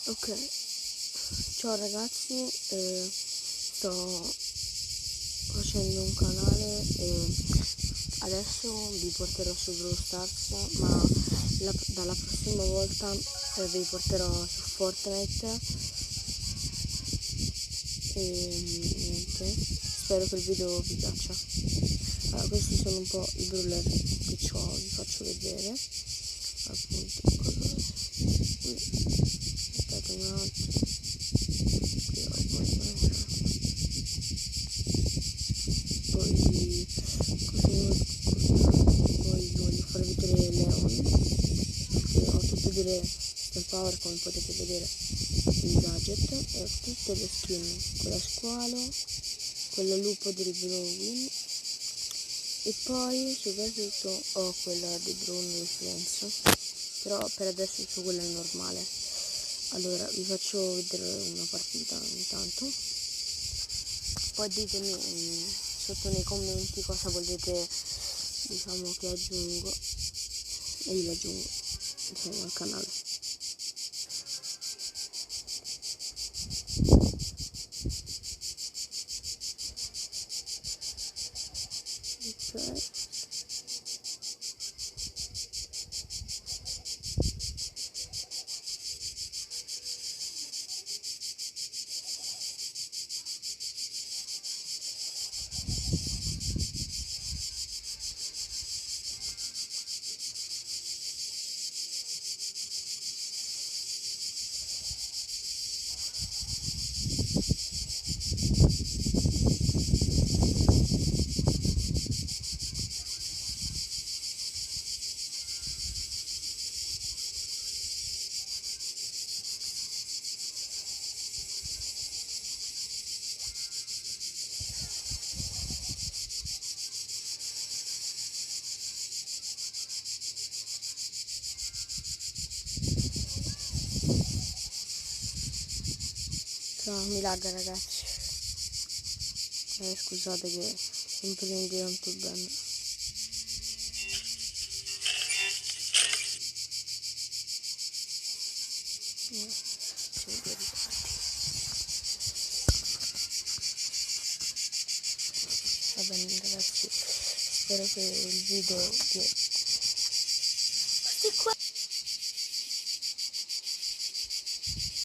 Ok, ciao ragazzi, sto facendo un canale e adesso vi porterò su Brawl Stars, ma dalla prossima volta vi porterò su Fortnite e niente, spero che il video vi piaccia. Allora, questi sono un po' i brawler che ho, vi faccio vedere appunto aspettate un attimo, poi vi voglio far vedere Leon, che ho tutte delle star power, come potete vedere, il gadget, e ho tutte le skin, quella squalo, quella lupo del Blowin, e poi soprattutto ho quella di Drone Influenza, però per adesso ho quella normale. Allora vi faccio vedere una partita intanto, poi ditemi sotto nei commenti cosa volete, diciamo, che aggiungo, e io lo aggiungo, diciamo, al canale. Ok, mi lagga ragazzi, scusate che sempre in tanto bene. Va bene ragazzi, spero che il video